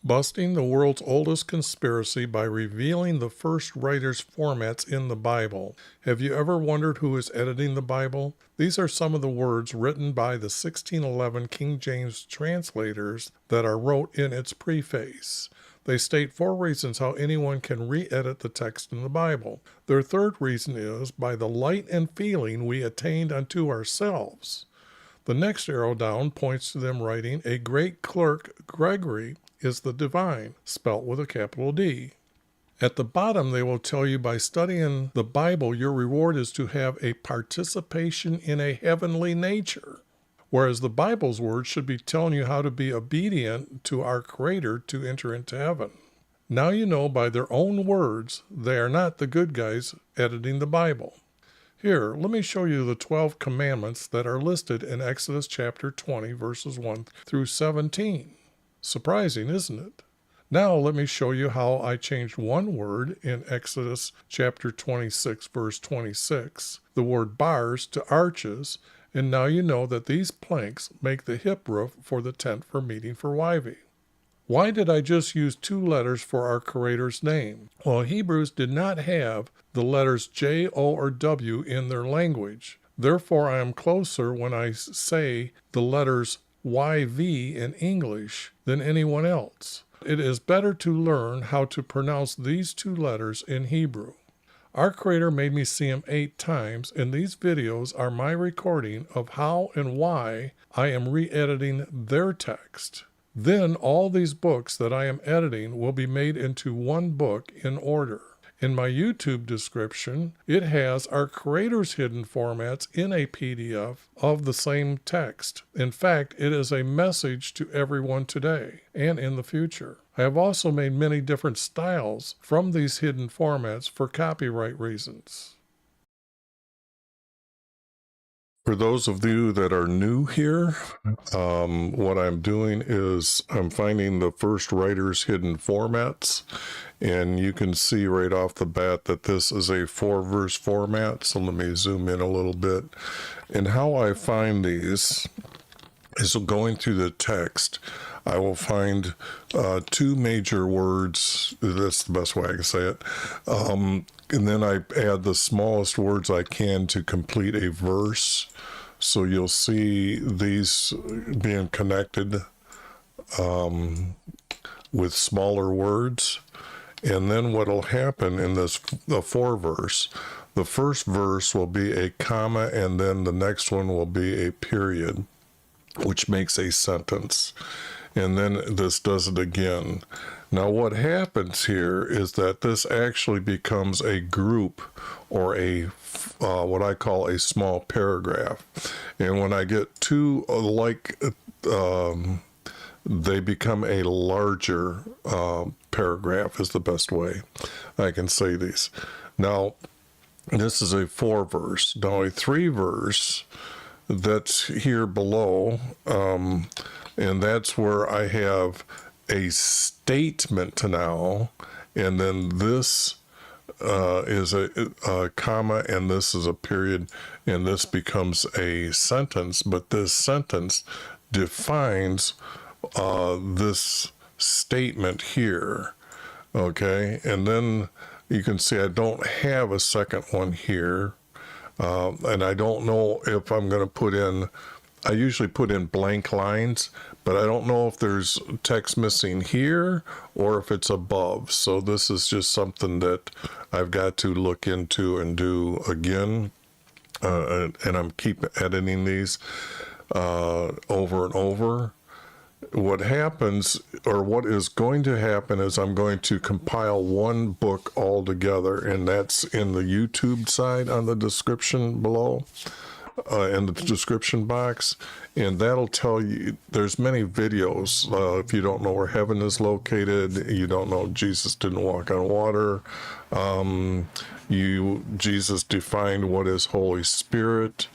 busting the world's oldest conspiracy by revealing the first writers' formats in the Bible. Have you ever wondered who is editing the Bible? These are some of the words written by the 1611 King James translators that are wrote in its preface. They state 4 reasons how anyone can re-edit the text in the Bible. Their third reason is by the light and feeling we attained unto ourselves. The next arrow down points to them writing, a great clerk, Gregory, is the divine, spelt with a capital D. At the bottom, they will tell you by studying the Bible, your reward is to have a participation in a heavenly nature. Whereas the Bible's words should be telling you how to be obedient to our Creator to enter into heaven. Now you know by their own words, they are not the good guys editing the Bible. Here, let me show you the 12 commandments that are listed in Exodus chapter 20, verses 1 through 17. Surprising, isn't it? Now let me show you how I changed one word in Exodus chapter 26, verse 26, the word bars to arches, and now you know that these planks make the hip roof for the tent for meeting for YV. Why did I just use 2 letters for our Creator's name? Well, Hebrews did not have the letters J, O, or W in their language. Therefore, I am closer when I say the letters YV in English than anyone else. It is better to learn how to pronounce these 2 letters in Hebrew. Our Creator made me see Him 8 times, and these videos are my recording of how and why I am re-editing their text. Then all these books that I am editing will be made into one book in order. In my YouTube description, it has our Creator's hidden formats in a PDF of the same text. In fact, it is a message to everyone today and in the future. I have also made many different styles from these hidden formats for copyright reasons. For those of you that are new here, what I'm doing is I'm finding the first writer's hidden formats, and you can see right off the bat that this is a 4-verse format. So let me zoom in a little bit. And how I find these is going through the text. I will find 2 major words. That's the best way I can say it. And then I add the smallest words I can to complete a verse. So you'll see these being connected with smaller words. And then what will happen in the 4-verse, the first verse will be a comma, and then the next one will be a period, which makes a sentence. And then this does it again. Now what happens here is that this actually becomes a group, or a what I call a small paragraph. And when I get 2 alike, they become a larger paragraph is the best way I can say these. Now this is a 4-verse. Now a 3-verse that's here below, and that's where I have a statement now, and then this is a comma, and this is a period, and this becomes a sentence, but this sentence defines this statement here, okay? And then you can see I don't have a second one here, and I don't know if I'm going to put in, I usually put in blank lines, but I don't know if there's text missing here or if it's above. So this is just something that I've got to look into and do again. And I'm keep editing these over and over. What happens, or what is going to happen, is I'm going to compile one book all together, and that's in the YouTube side on the description below. In the description box, and that'll tell you there's many videos. If you don't know where heaven is located, you don't know Jesus didn't walk on water, Jesus defined what is Holy Spirit.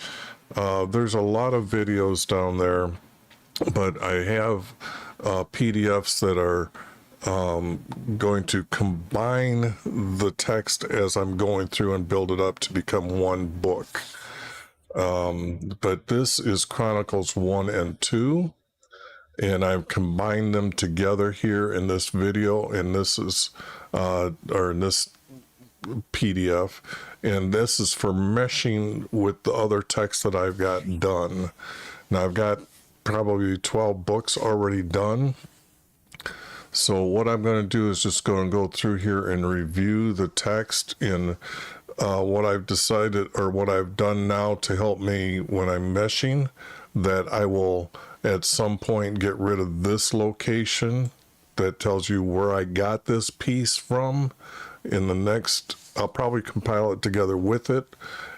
There's a lot of videos down there, but I have PDFs that are going to combine the text as I'm going through and build it up to become one book. But this is Chronicles 1 and 2. and I've combined them together here in this video, and this is, or in this PDF, and this is for meshing with the other text that I've got done. Now I've got probably 12 books already done. So what I'm going to do is just going to go through here and review the text in what I've decided, or what I've done now to help me when I'm meshing, that I will at some point get rid of this location that tells you where I got this piece from. In the next, I'll probably compile it together with it,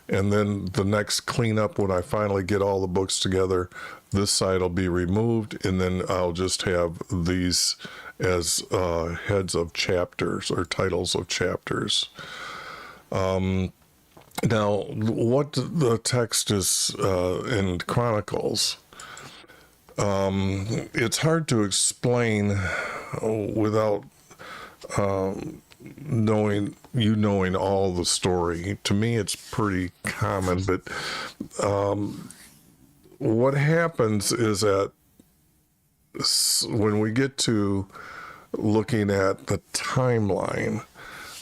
and then the next cleanup, when I finally get all the books together, this side will be removed, and then I'll just have these as heads of chapters, or titles of chapters. Now, what the text is in Chronicles, it's hard to explain without knowing all the story. To me, it's pretty common, but what happens is that when we get to looking at the timeline,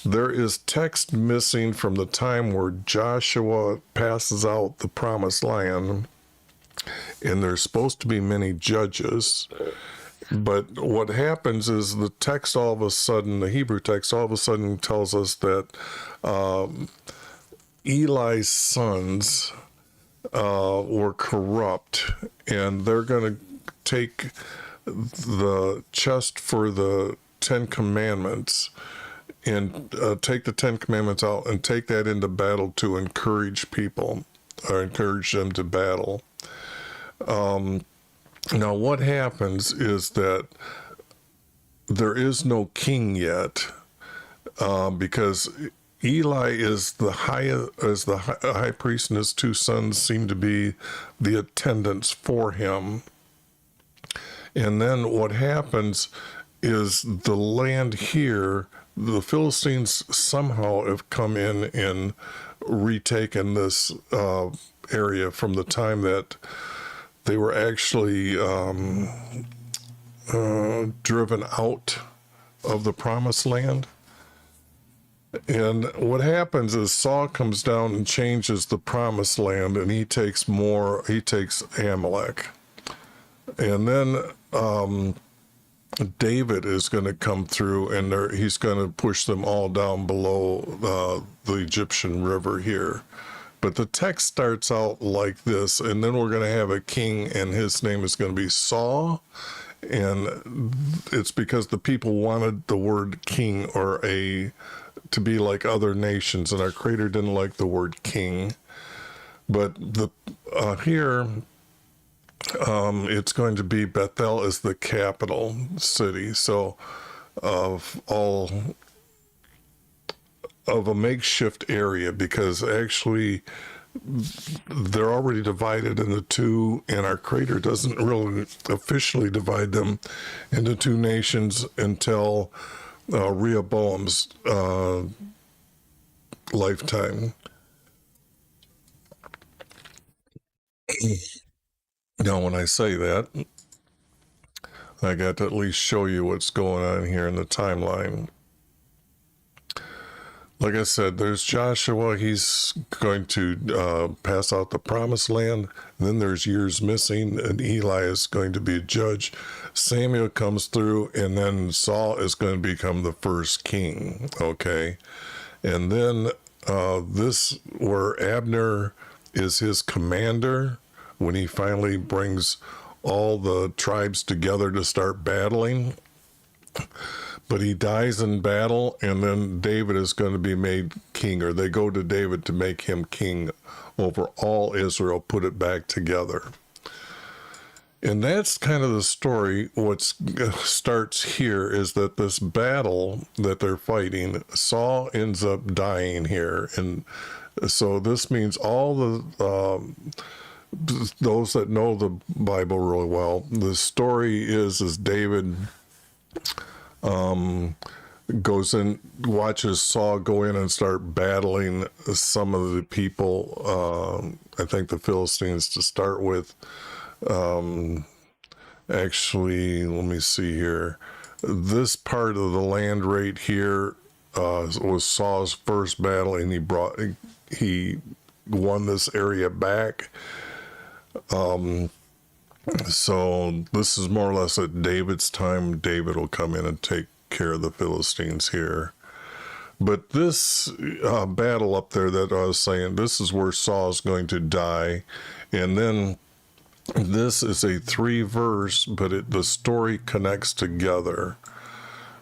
there is text missing from the time where Joshua passes out the promised land, and there's supposed to be many judges. But what happens is the text all of a sudden, the Hebrew text all of a sudden tells us that Eli's sons were corrupt, and they're going to take the chest for the Ten Commandments and take the Ten Commandments out and take that into battle to encourage people, or encourage them to battle. Now, what happens is that there is no king yet, because Eli is the high priest, and his two sons seem to be the attendants for him. And then what happens is the land here, the Philistines somehow have come in and retaken this area from the time that they were actually driven out of the promised land. And what happens is Saul comes down and changes the promised land, and he takes Amalek. And then David is going to come through, and he's going to push them all down below the Egyptian river here. But the text starts out like this, and then we're going to have a king, and his name is going to be Saul. And it's because the people wanted the word king, or to be like other nations, and our Creator didn't like the word king. But here, it's going to be Bethel is the capital city. So of a makeshift area, because actually they're already divided into two, and our Creator doesn't really officially divide them into two nations until Rehoboam's lifetime. Now, when I say that, I got to at least show you what's going on here in the timeline. Like I said, there's Joshua. He's going to pass out the promised land. And then there's years missing, and Eli is going to be a judge. Samuel comes through, and then Saul is going to become the first king. Okay. And then this, where Abner is his commander, when he finally brings all the tribes together to start battling. But he dies in battle, and then David is going to be made king, or they go to David to make him king over all Israel, put it back together. And that's kind of the story. What starts here is that this battle that they're fighting, Saul ends up dying here. And so this means all those that know the Bible really well, the story is David goes in, watches Saul go in and start battling some of the people, I think the Philistines to start with, Actually, let me see here. This part of the land right here was Saul's first battle, and he won this area back. So this is more or less at David's time. David will come in and take care of the Philistines here. But this battle up there that I was saying, this is where Saul's going to die. And then this is a 3-verse, but the story connects together.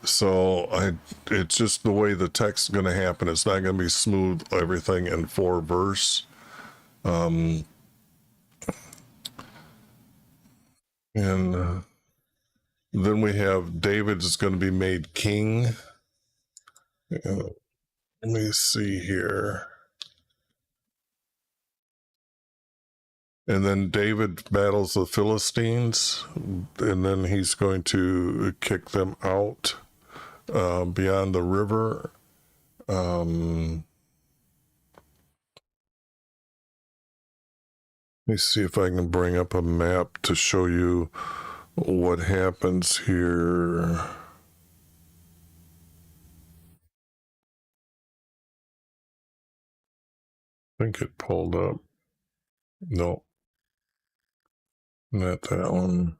So it's just the way the text is going to happen. It's not going to be smooth, everything in 4-verse. And then we have David is going to be made king. Let me see here. And then David battles the Philistines, and then he's going to kick them out beyond the river. Let me see if I can bring up a map to show you what happens here. I think it pulled up. No, not that one.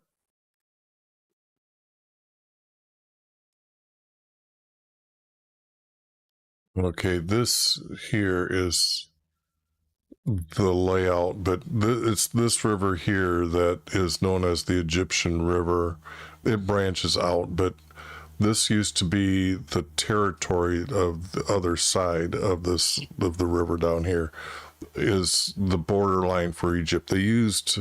Okay, this here is the layout, but it's this river here that is known as the Egyptian River. It branches out, but this used to be the territory of the other side of the river down here is the borderline for Egypt. They used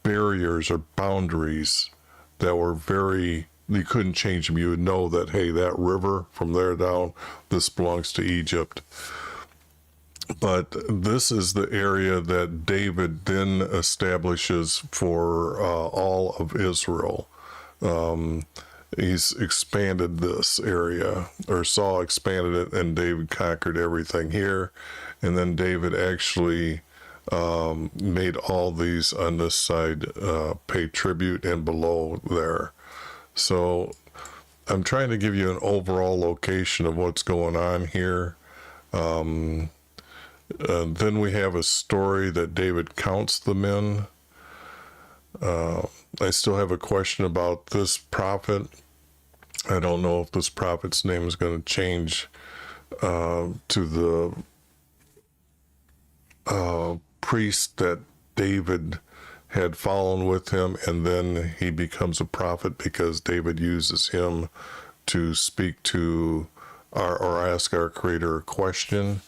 barriers or boundaries that were you couldn't change them. You would know that, hey, that river from there down, this belongs to Egypt. But this is the area that David then establishes for all of Israel. He's expanded this area, or Saul expanded it, and David conquered everything here. And then David actually made all these on this side pay tribute and below there. So I'm trying to give you an overall location of what's going on here. Then we have a story that David counts the men. I still have a question about this prophet. I don't know if this prophet's name is going to change to the priest that David had fallen with him, and then he becomes a prophet because David uses him to speak to or ask our Creator a question.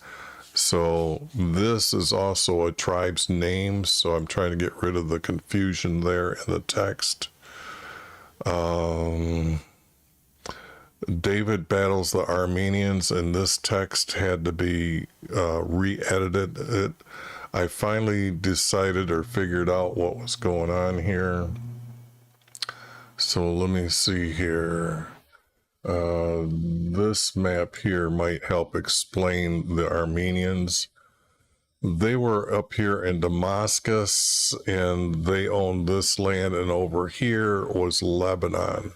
So this is also a tribe's name, so I'm trying to get rid of the confusion there in the text. David battles the Armenians, and this text had to be re-edited. I finally decided or figured out what was going on here. So let me see here. This map here might help explain the Armenians. They were up here in Damascus, and they owned this land, and over here was Lebanon.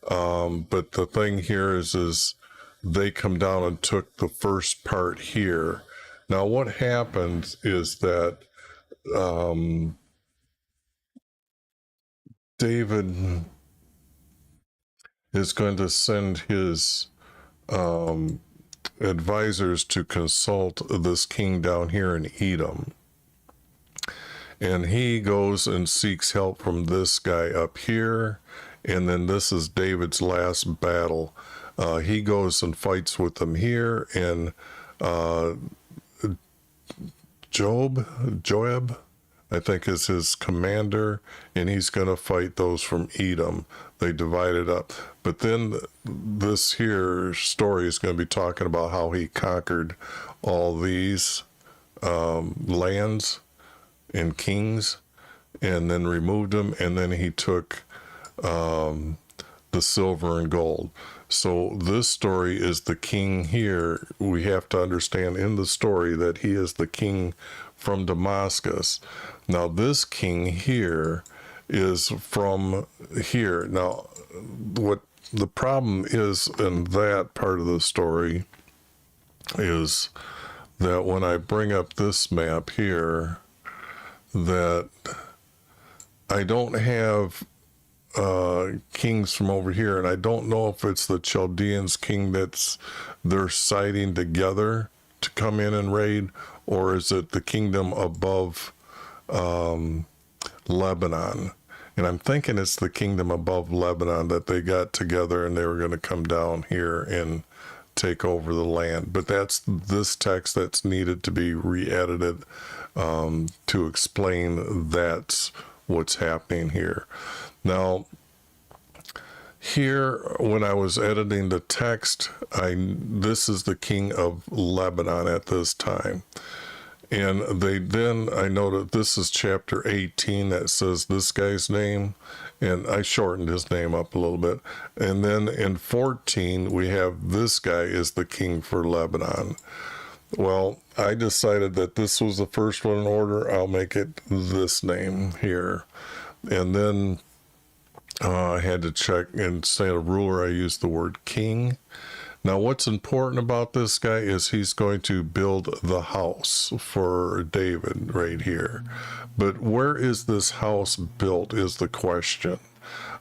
But the thing here is they come down and took the first part here. Now, what happens is that David is going to send his advisors to consult this king down here in Edom. And he goes and seeks help from this guy up here. And then this is David's last battle. He goes and fights with them here. And Joab, I think, is his commander, and he's going to fight those from Edom. They divide it up. But then this here story is going to be talking about how he conquered all these lands and kings, and then removed them, and then he took the silver and gold. So this story is the king here. We have to understand in the story that he is the king from Damascus. Now this king here is from here. Now, what the problem is in that part of the story is that when I bring up this map here, that I don't have kings from over here, and I don't know if it's the Chaldeans king that's they're siding together to come in and raid, or is it the kingdom above Lebanon? And I'm thinking it's the kingdom above Lebanon that they got together and they were going to come down here and take over the land. But that's this text that's needed to be re-edited to explain that's what's happening here. Now, here, when I was editing the text, this is the king of Lebanon at this time. And I noted this is chapter 18 that says this guy's name, and I shortened his name up a little bit. And then in 14, we have this guy is the king for Lebanon. Well, I decided that this was the first one in order. I'll make it this name here. And then I had to check, instead of ruler, I used the word king. Now, what's important about this guy is he's going to build the house for David right here. But where is this house built is the question.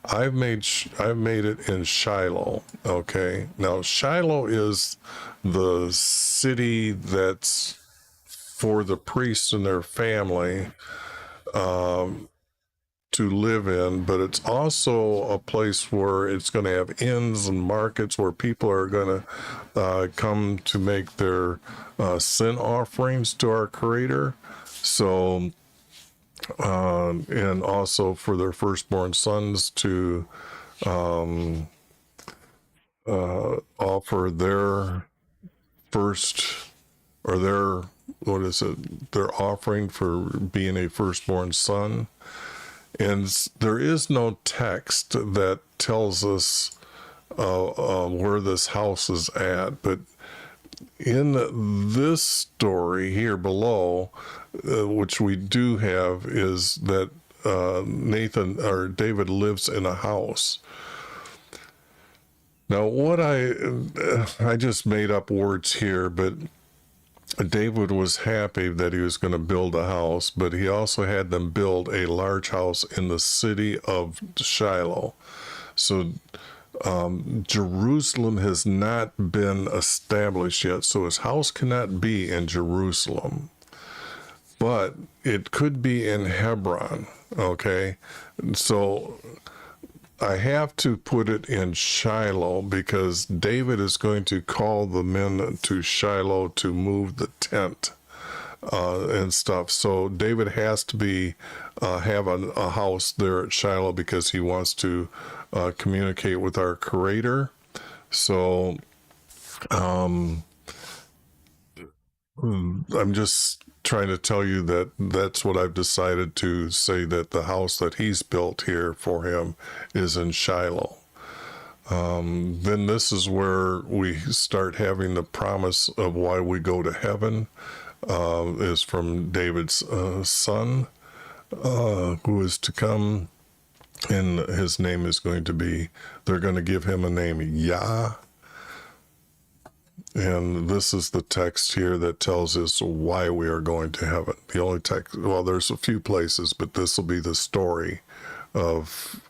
I've made it in Shiloh. Okay. Now, Shiloh is the city that's for the priests and their family to live in, but it's also a place where it's going to have inns and markets where people are going to come to make their sin offerings to our Creator. So, and also for their firstborn sons to offer their first, or their, their offering for being a firstborn son. And there is no text that tells us where this house is at, but in this story here below, which we do have, is that David lives in a house. Now, what I just made up words here, but David was happy that he was going to build a house, but he also had them build a large house in the city of Shiloh. So Jerusalem has not been established yet, so his house cannot be in Jerusalem, but it could be in Hebron. Okay, so I have to put it in Shiloh because David is going to call the men to Shiloh to move the tent and stuff. So David has to have a house there at Shiloh because he wants to communicate with our Creator. So I'm just trying to tell you that that's what I've decided to say, that the house that he's built here for him is in Shiloh. Then this is where we start having the promise of why we go to heaven, is from David's son, who is to come, and his name is going to be, they're going to give him a name, Yah. And this is the text here that tells us why we are going to heaven. The only text, well, there's a few places, but this will be the story of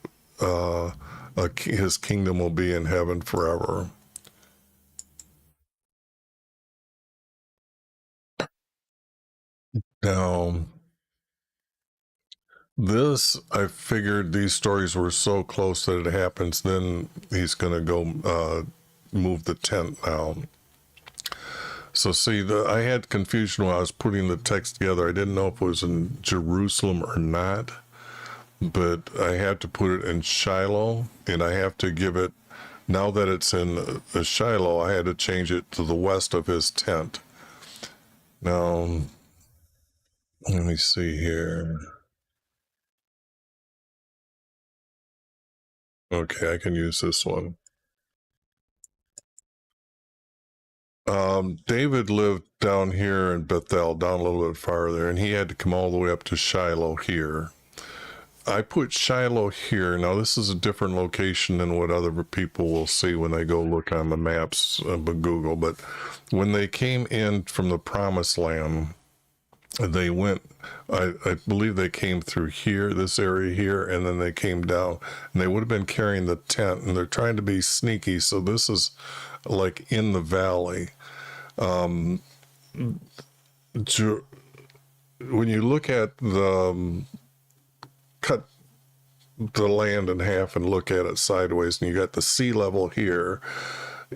his kingdom will be in heaven forever. Now, I figured these stories were so close that it happens, then he's going to go move the tent now. So see, I had confusion when I was putting the text together. I didn't know if it was in Jerusalem or not, but I had to put it in Shiloh, and I have to give it, now that it's in Shiloh, I had to change it to the west of his tent. Now, let me see here. Okay, I can use this one. David lived down here in Bethel, down a little bit farther, and he had to come all the way up to Shiloh here. I put Shiloh here. Now, this is a different location than what other people will see when they go look on the maps of Google. But when they came in from the Promised Land, they went, I believe they came through here, this area here, and then they came down. And they would have been carrying the tent, and they're trying to be sneaky. So this is like in the valley. When you look at the cut the land in half and look at it sideways, and you got the sea level here.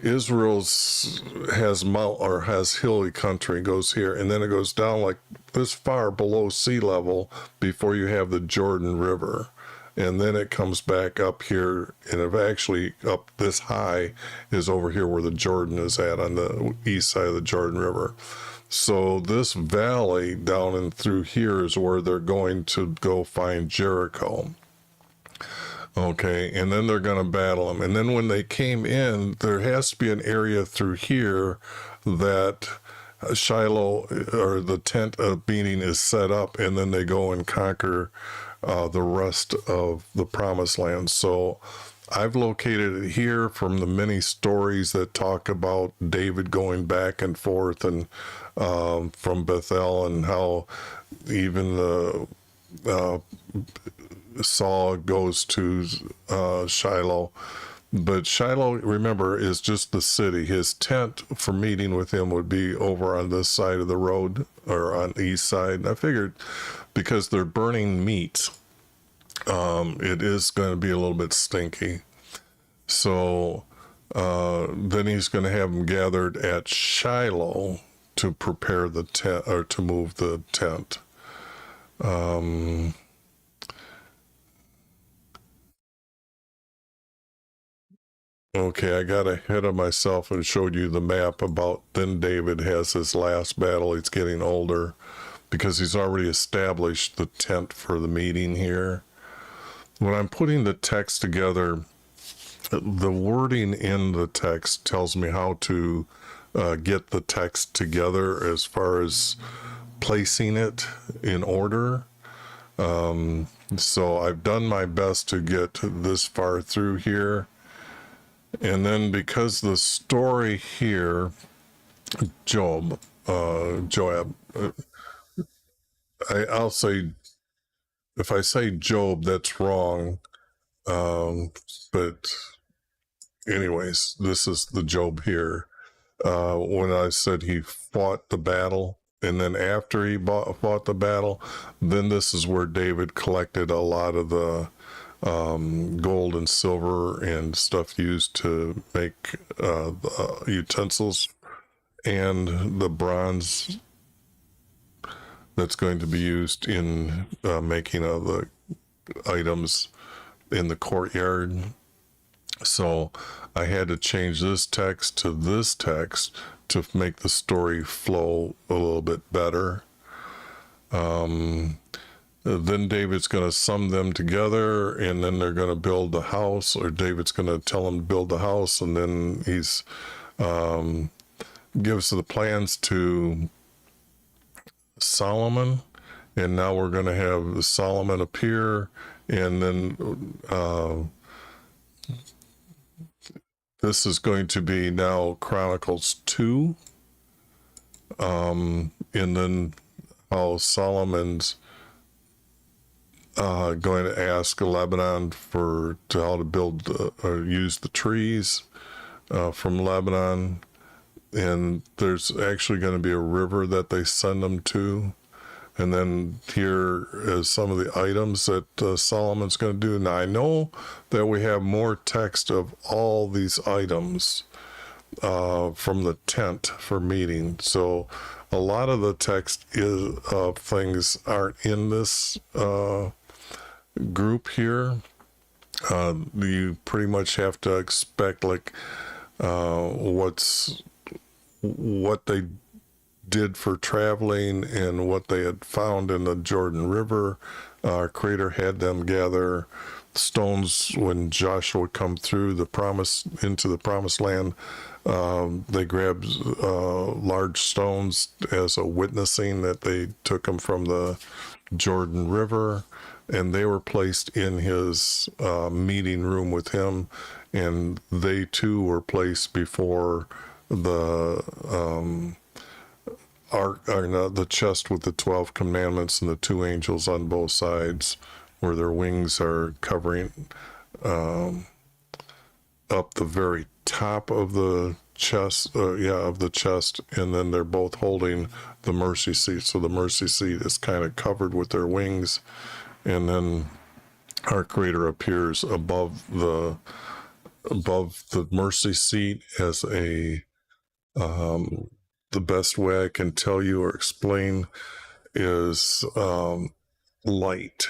Israel's has hilly country, goes here, and then it goes down like this far below sea level before you have the Jordan River. And then it comes back up here, and it actually up this high is over here where the Jordan is at on the east side of the Jordan River. So this valley down and through here is where they're going to go find Jericho. Okay, and then they're going to battle them. And then when they came in, there has to be an area through here that Shiloh or the tent of meeting is set up, and then they go and conquer the rest of the Promised Land. So I've located it here from the many stories that talk about David going back and forth and from Bethel, and how even the Saul goes to Shiloh. But Shiloh, remember, is just the city. His tent for meeting with him would be over on this side of the road, or on the east side. And I figured because they're burning meat, it is going to be a little bit stinky. So then he's going to have them gathered at Shiloh to prepare the tent, or to move the tent. Okay, I got ahead of myself and showed you the map about then David has his last battle. He's getting older because he's already established the tent for the meeting here. When I'm putting the text together, the wording in the text tells me how to get the text together as far as placing it in order. So I've done my best to get this far through here. And then because the story here, Joab, I'll say, if I say Job, that's wrong. But anyways, this is the Job here. When I said he fought the battle, and then after he fought the battle, then this is where David collected a lot of the gold and silver and stuff used to make utensils, and the bronze that's going to be used in making of the items in the courtyard. So I had to change this text to this text to make the story flow a little bit better. Then David's going to sum them together, and then they're going to build the house, or David's going to tell them to build the house, and then he's gives the plans to Solomon, and now we're going to have Solomon appear, and then this is going to be now Chronicles 2, and then how Solomon's going to ask Lebanon to how to build or use the trees from Lebanon, and there's actually going to be a river that they send them to. And then here is some of the items that Solomon's going to do. Now I know that we have more text of all these items from the tent for meeting, so a lot of the text is things aren't in this group here. You pretty much have to expect like what they did for traveling and what they had found in the Jordan River. Creator had them gather stones when Joshua come through into the promised land. They grabbed large stones as a witnessing that they took them from the Jordan River. and they were placed in his meeting room with him, and they too were placed before the the chest with the 12 commandments and the two angels on both sides, where their wings are covering up the very top of the chest, of the chest, and then they're both holding the mercy seat. So the mercy seat is kind of covered with their wings, and then our Creator appears above the mercy seat as a the best way I can tell you or explain is light.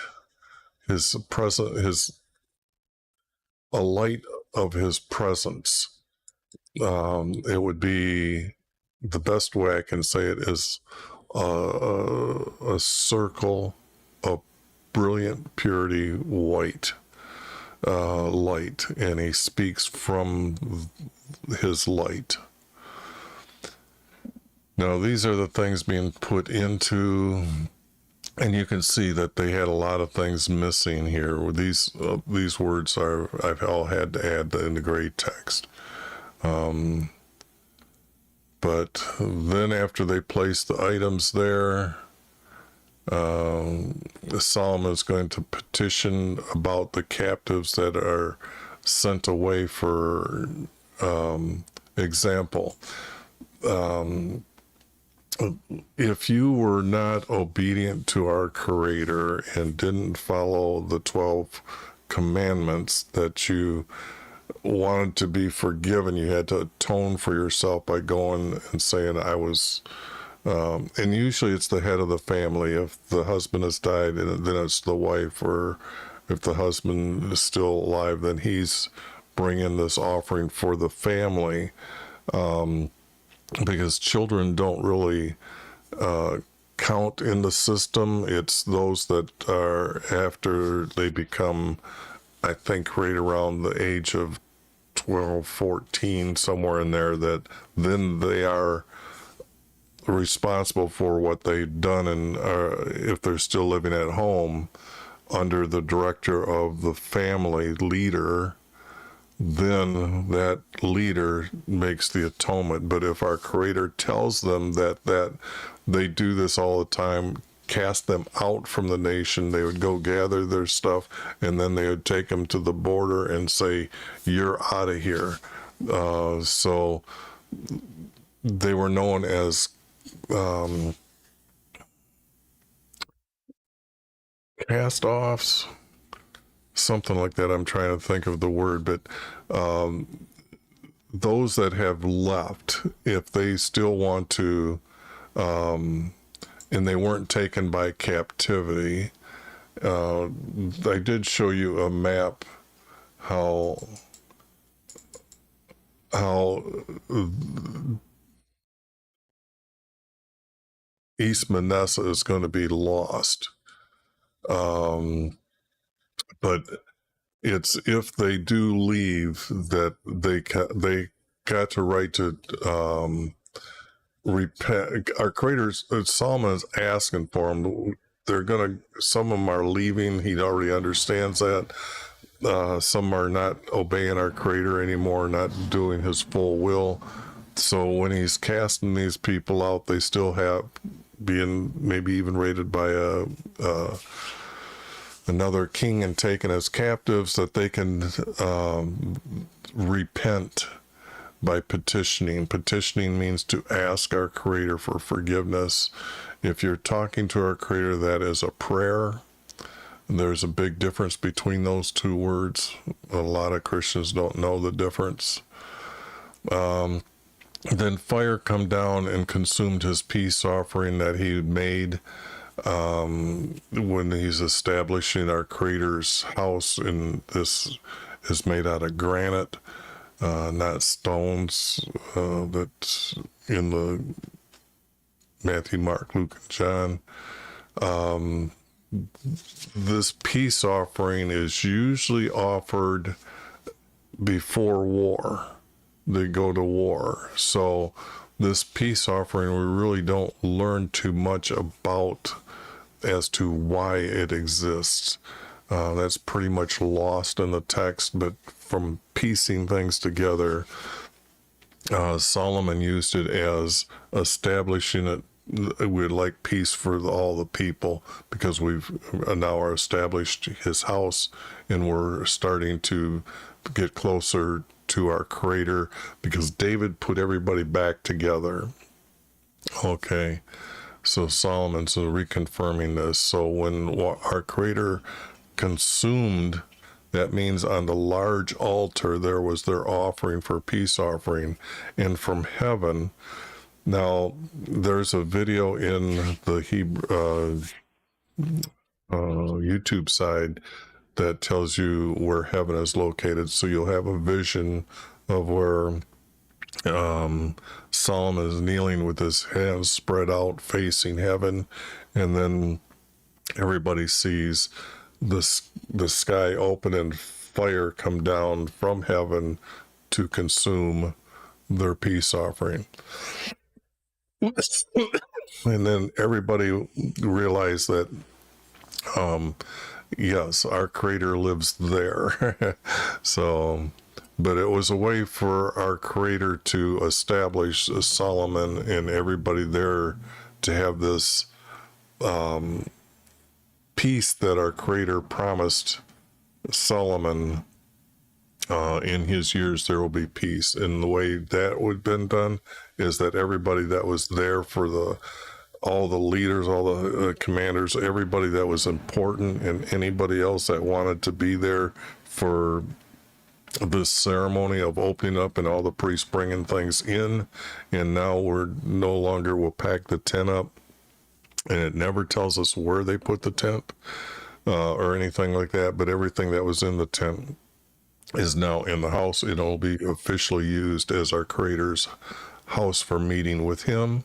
His a light of his presence. It would be, the best way I can say it is a circle of brilliant purity white light, and he speaks from his light. Now, these are the things being put into, and you can see that they had a lot of things missing here. These words I've all had to add in the gray text. But then after they place the items there, Solomon is going to petition about the captives that are sent away. For example, if you were not obedient to our Creator and didn't follow the 12 commandments that you wanted to be forgiven, you had to atone for yourself by going and saying, I was, and usually it's the head of the family. If the husband has died, then it's the wife, or if the husband is still alive, then he's bringing this offering for the family. Because children don't really count in the system. It's those that are after they become, I think, right around the age of 12, 14, somewhere in there, that then they are responsible for what they've done, and if they're still living at home under the director of the family leader, then that leader makes the atonement. But if our Creator tells them that they do this all the time, cast them out from the nation, they would go gather their stuff, and then they would take them to the border and say, you're out of here. So they were known as cast-offs, something like that. I'm trying to think of the word, but those that have left, if they still want to, and they weren't taken by captivity, I did show you a map how East Manasseh is going to be lost. But it's, if they do leave, that they got the right to repent. Our Creator's, Solomon is asking for them. They're gonna, some of them are leaving. He already understands that. Some are not obeying our Creator anymore, not doing His full will. So when He's casting these people out, they still have being maybe even raided by another king and taken as captives, that they can repent by petitioning. Petitioning means to ask our Creator for forgiveness. If you're talking to our Creator, that is a prayer. There's a big difference between those two words. A lot of Christians don't know the difference. Then fire come down and consumed his peace offering that he had made when he's establishing our Creator's house. And this is made out of granite, not stones, that's in the Matthew, Mark, Luke, and John. This peace offering is usually offered before war. They go to war. So this peace offering, we really don't learn too much about as to why it exists. That's pretty much lost in the text, but from piecing things together, Solomon used it as establishing it. We'd like peace for all the people because we've now established his house and we're starting to get closer to our Creator because David put everybody back together. Okay, so Solomon's reconfirming this. So when our Creator consumed, that means on the large altar there was their offering for peace offering, and from heaven. Now there's a video in the Hebrew YouTube side that tells you where heaven is located, so you'll have a vision of where Solomon is kneeling with his hands spread out facing heaven, and then everybody sees the sky open and fire come down from heaven to consume their peace offering. And then everybody realized that yes, our Creator lives there. So, but it was a way for our Creator to establish Solomon and everybody there to have this peace that our Creator promised Solomon. In his years there will be peace, and the way that would have been done is that everybody that was there for all the leaders, all the commanders, everybody that was important, and anybody else that wanted to be there for this ceremony of opening up and all the priests bringing things in. And now we're no longer will pack the tent up, and it never tells us where they put the tent or anything like that, but everything that was in the tent is now in the house. It'll be officially used as our Creator's house for meeting with him.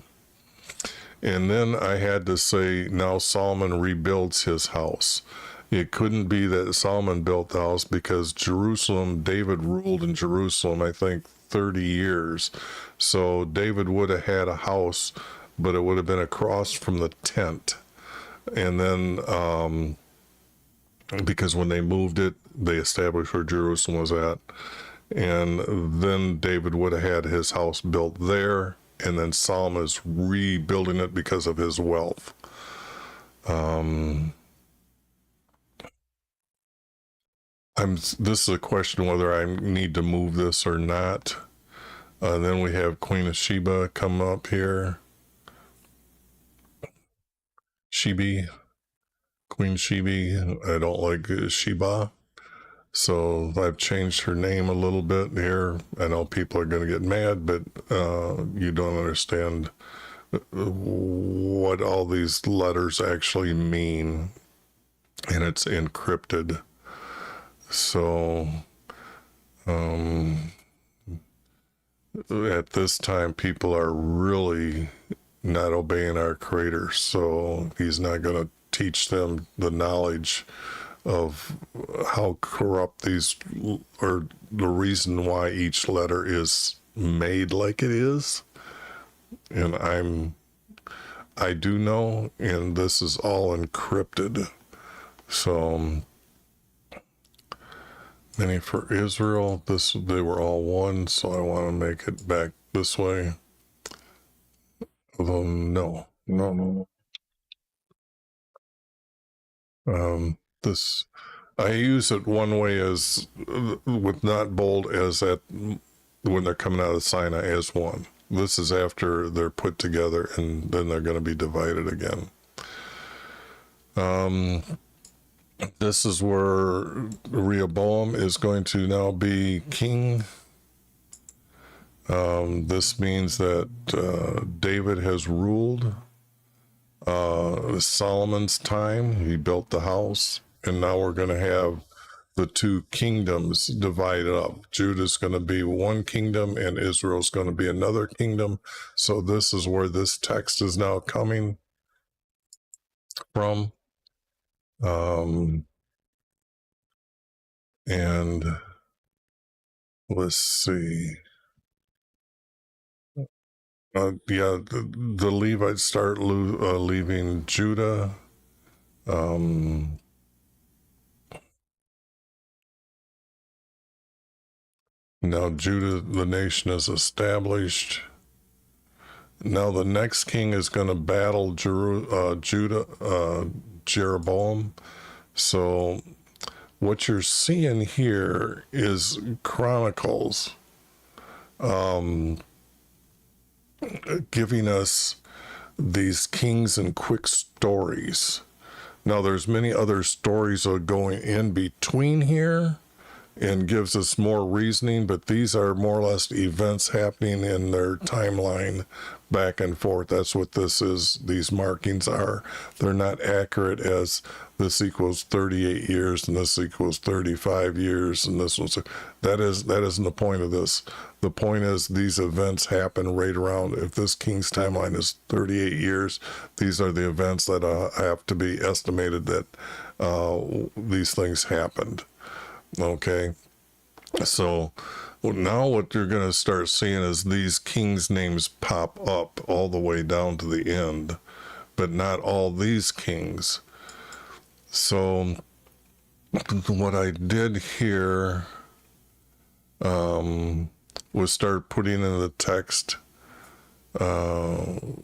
And then I had to say, now Solomon rebuilds his house. It couldn't be that Solomon built the house because Jerusalem, David ruled in Jerusalem, I think 30 years. So David would have had a house, but it would have been across from the tent. And then because when they moved it, they established where Jerusalem was at. And then David would have had his house built there. And then Solomon is rebuilding it because of his wealth. This is a question whether I need to move this or not. Then we have Queen of Sheba come up here. Queen Sheba. I don't like Sheba. So I've changed her name a little bit here. I know people are going to get mad, but you don't understand what all these letters actually mean. And it's encrypted. So at this time, people are really not obeying our Creator. So he's not going to teach them the knowledge of how corrupt these, or the reason why each letter is made like it is. And I do know, and this is all encrypted. So many for Israel, they were all one, so I want to make it back this way. Although no. This, I use it one way as with not bold as that when they're coming out of Sinai as one. This is after they're put together and then they're going to be divided again. This is where Rehoboam is going to now be king. This means that David has ruled. Solomon's time, he built the house, and now we're going to have the two kingdoms divided up. Judah's going to be one kingdom and Israel's going to be another kingdom. So this is where this text is now coming from. And let's see. The Levites start leaving Judah. Um, Now Judah, the nation, is established. Now the next king is going to battle Judah, Jeroboam. So what you're seeing here is Chronicles giving us these kings and quick stories. Now there's many other stories that are going in between here and gives us more reasoning, but these are more or less events happening in their timeline back and forth. That's what this is. These markings are. They're not accurate as this equals 38 years and this equals 35 years and this was that isn't the point of this. The point is these events happen right around. If this king's timeline is 38 years, these are the events that have to be estimated that these things happened. Okay, so now what you're going to start seeing is these kings' names pop up all the way down to the end, but not all these kings. So what I did here was start putting in the text of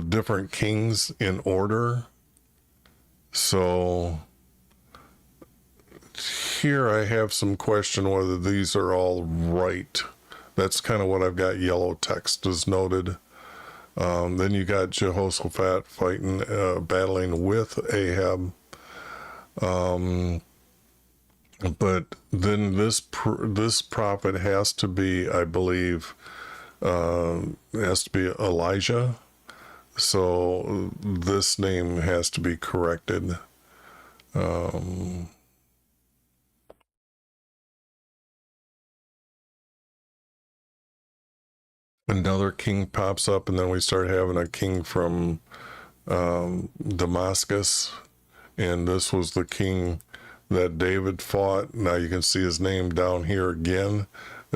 different kings in order. So here I have some question whether these are all right. That's kind of what I've got. Yellow text is noted. Then you got Jehoshaphat fighting, battling with Ahab. But then this prophet has to be, I believe, has to be Elijah. So this name has to be corrected. Another king pops up, and then we start having a king from Damascus, and this was the king that David fought. Now you can see his name down here again,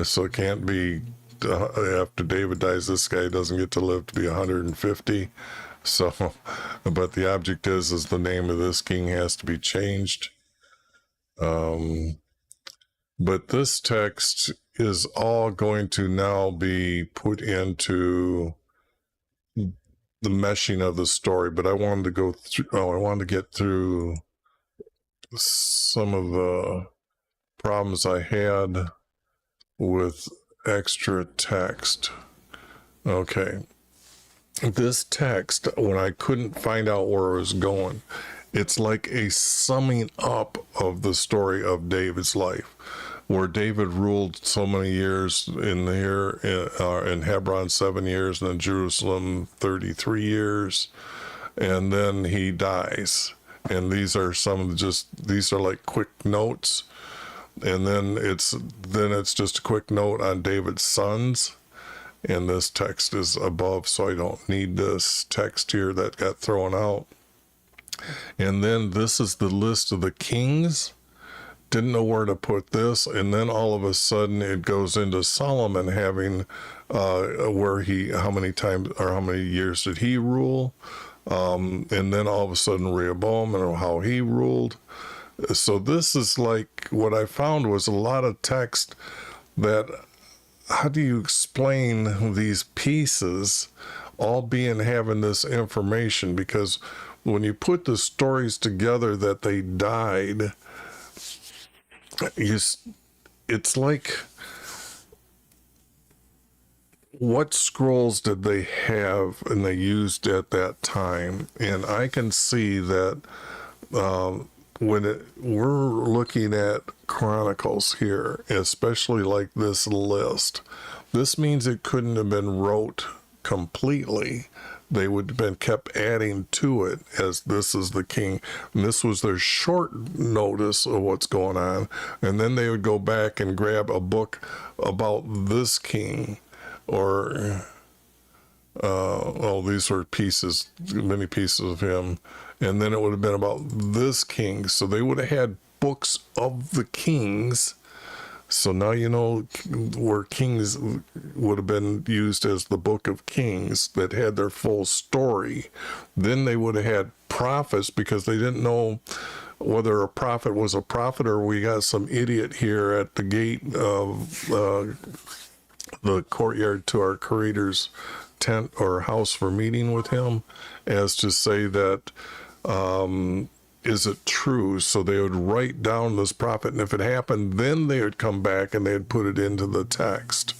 so it can't be after David dies, this guy doesn't get to live to be 150. So, but the object is the name of this king has to be changed. But this text is all going to now be put into the meshing of the story. But I wanted to go through, I wanted to get through some of the problems I had with extra text. Okay. This text, when I couldn't find out where it was going, it's like a summing up of the story of David's life, where David ruled so many years in Hebron 7 years, and in Jerusalem 33 years, and then he dies. And these are these are like quick notes, and then it's just a quick note on David's sons. And this text is above, so I don't need this text here that got thrown out. And then this is the list of the kings. Didn't know where to put this, and then all of a sudden it goes into Solomon having how many times or how many years did he rule, and then all of a sudden Rehoboam and how he ruled. So this is like what I found was a lot of text that. How do you explain these pieces all having this information? Because when you put the stories together that they died, it's like, what scrolls did they have and they used at that time? And I can see that we're looking at Chronicles here, especially like this list, this means it couldn't have been wrote completely. They would have been kept adding to it as this is the king. And this was their short notice of what's going on. And then they would go back and grab a book about this king, or these were many pieces of him. And then it would have been about this king. So they would have had books of the kings So now you know where Kings would have been used as the book of Kings that had their full story. Then they would have had prophets because they didn't know whether a prophet was a prophet or we got some idiot here at the gate of the courtyard to our Creator's tent or house for meeting with him, as to say that is it true? So they would write down this prophet, and if it happened, then they would come back and they'd put it into the text.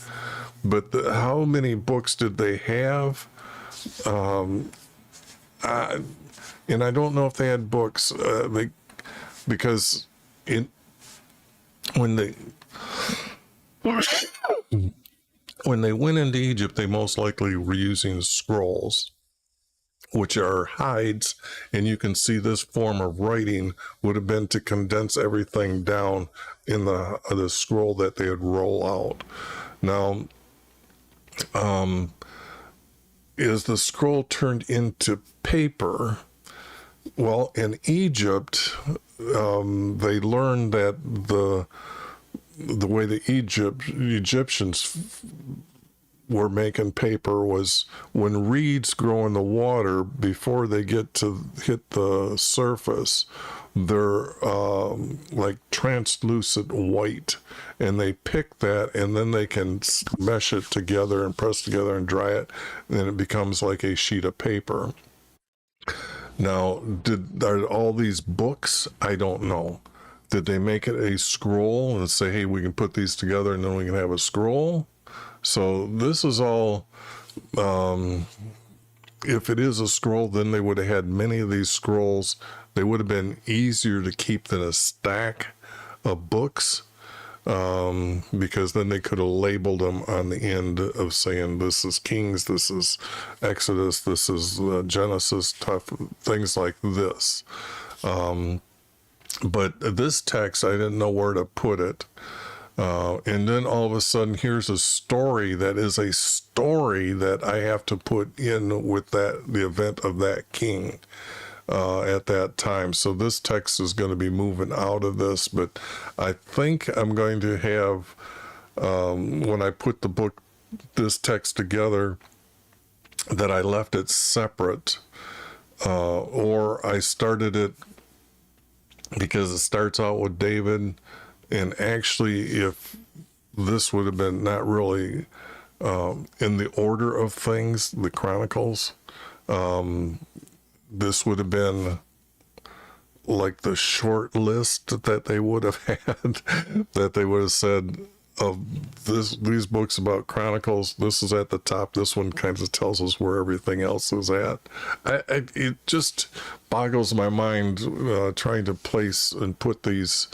But how many books did they have? And I don't know if they had books, because when they went into Egypt, they most likely were using scrolls, which are hides, and you can see this form of writing would have been to condense everything down in the scroll that they would roll out. Now, is the scroll turned into paper? Well, in Egypt, they learned that the way the Egyptians were making paper was when reeds grow in the water, before they get to hit the surface, they're like translucent white, and they pick that and then they can mesh it together and press together and dry it, and it becomes like a sheet of paper. Now, are all these books? I don't know. Did they make it a scroll and say, hey, we can put these together and then we can have a scroll? So this is all, if it is a scroll, then they would have had many of these scrolls. They would have been easier to keep than a stack of books, because then they could have labeled them on the end of saying, this is Kings, this is Exodus, this is Genesis, things like this. But this text, I didn't know where to put it. And then all of a sudden, here's a story that is a story that I have to put in with the event of that king at that time. So this text is going to be moving out of this, but I think I'm going to have, when I put this text together, that I left it separate, or I started it because it starts out with David. And actually, if this would have been not really in the order of things, the Chronicles, this would have been like the short list that they would have had, that they would have said, of these books about Chronicles, this is at the top. This one kind of tells us where everything else is at. It just boggles my mind trying to place and put these,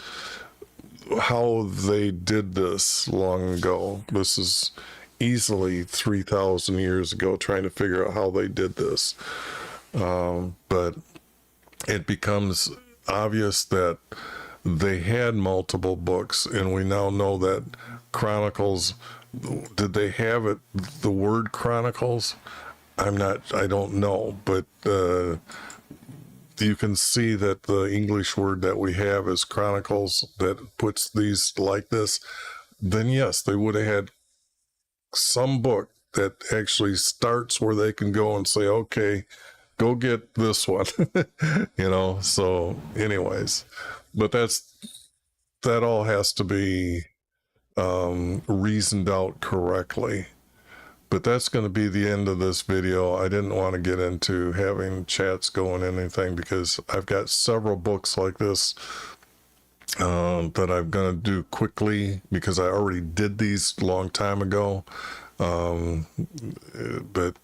how they did this long ago. This is easily 3,000 years ago, trying to figure out how they did this. But it becomes obvious that they had multiple books, and we now know that Chronicles, did they have it, the word Chronicles? I don't know, but you can see that the English word that we have is Chronicles, that puts these like this. Then yes, they would have had some book that actually starts where they can go and say, okay, go get this one. So anyways, but that all has to be reasoned out correctly. But that's going to be the end of this video. I didn't want to get into having chats going anything, because I've got several books like this that I'm going to do quickly, because I already did these a long time ago. But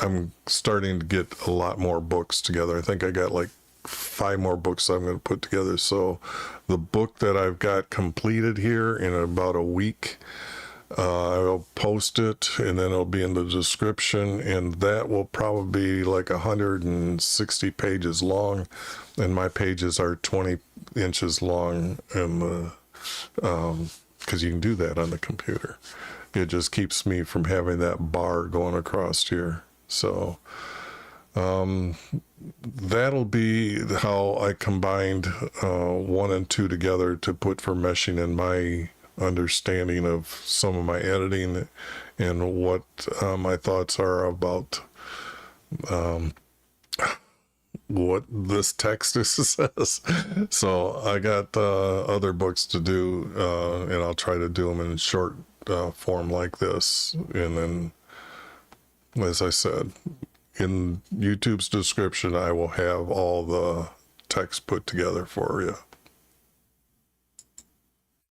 I'm starting to get a lot more books together. I think I got like 5 more books I'm going to put together. So the book that I've got completed here in about a week, I'll post it, and then it'll be in the description, and that will probably be like 160 pages long, and my pages are 20 inches long, and because you can do that on the computer. It just keeps me from having that bar going across here. So that'll be how I combined 1 and 2 together to put for meshing in my understanding of some of my editing and what my thoughts are about what this text says. So I got other books to do, and I'll try to do them in short form like this. And then, as I said, in YouTube's description, I will have all the text put together for you.